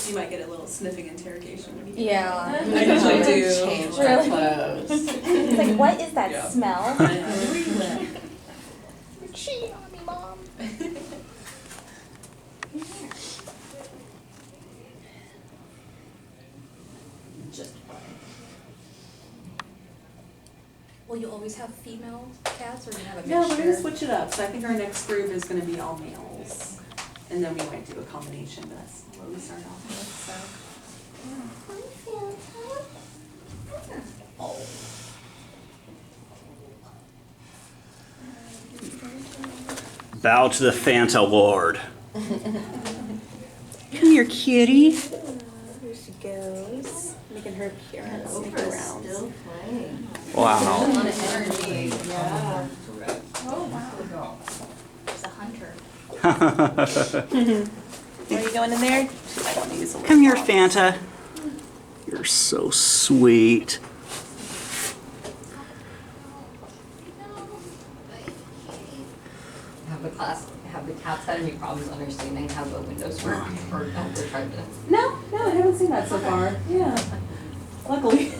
You might get a little sniffing interrogation when you Yeah. I usually do. Change their clothes. It's like, what is that Yeah. smell? You're cheating on me, Mom. Just fine. Will you always have female cats, or do you have a No, we're mixture? gonna switch it up. So I think our next group is gonna be all males. And then we might do a combination, but that's what we start off with, so. Bow to the Fanta Lord. Come here, kitty. Here she goes, making her appearance, making Oprah's rounds. still playing. Wow. A lot of energy. Yeah. Oh, wow. She's a hunter. Are you going in there? She might want to use a little Come here, box. Fanta. You're so sweet. Have the cats had any problems understanding how the windows work, or have they tried to? No, I haven't seen that so far. Yeah. Luckily.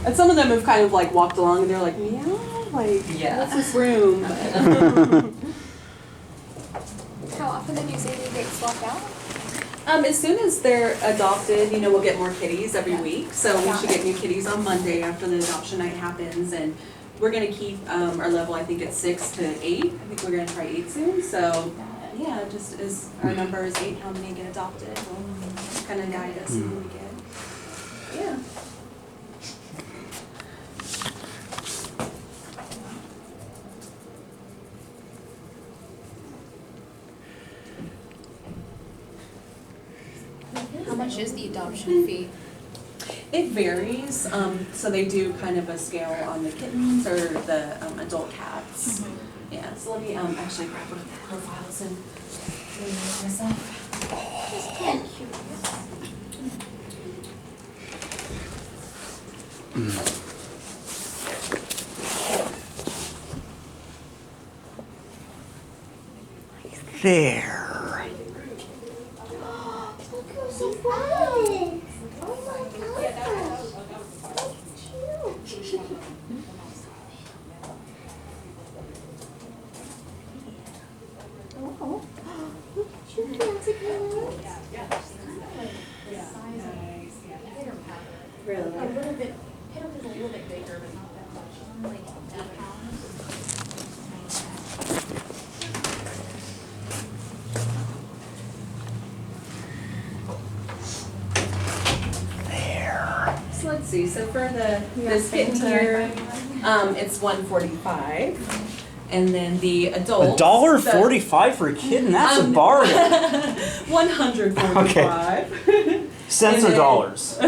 And some of them have kind of like walked along and they're like, meow, like, Yeah. what's this room? How often did you say they get swapped out? As soon as they're adopted, you know, we'll get more kitties every week. So we should get new kitties on Monday after the adoption night happens. And we're gonna keep our level, I think, at 6 to 8. I think we're gonna try 8 soon. So yeah, just as our number is 8, how many get adopted will kind of guide us in who we get. Yeah. How much is the adoption fee? It varies. So they do kind of a scale on the kittens or the adult cats. Yeah. So let me actually grab one of the profiles and read it myself. Just kind of curious. There. Look who's so fun! Oh my gosh! So cute! Oh, look at you dancing around. Really? A little bit, Hidden is a little bit bigger, but not that much. Like 8 pounds. There. So let's see. So for this kitten here, it's $145. And then the adult. $1.45 for a kitten? That's a bargain. $145. Cents or And then- dollars?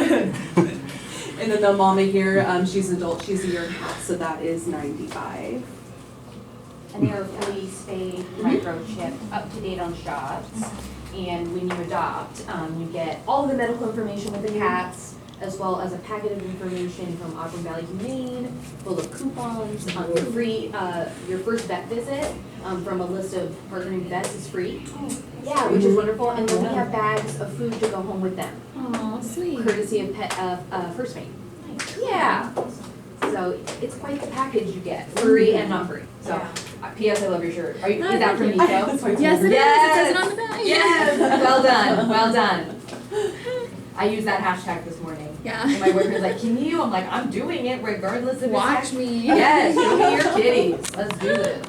And then the mama here, she's an adult, she's a year and a half, so that is $95. And they are fully spayed, microchipped, up to date on shots. And when you adopt, you get all the medical information with the cats, as well as a packet of information from Auburn Valley Humane, full of coupons, your free, your first vet visit, from a list of partnering vets is free. Yeah, which is wonderful. And then we have bags of food to go home with them, Aw, sweet. courtesy of First Mate. Yeah. So it's quite the package you get, free and not free. So, P.S. I love your shirt. Is that from Nico? Yes, it Yes, it is. It says it on the back. Yes, well done, well done. I used that hashtag this morning. Yeah. And my boyfriend's like, can you? I'm like, I'm doing it regardless of Watch me. Yes, show me your kitties. Let's do this.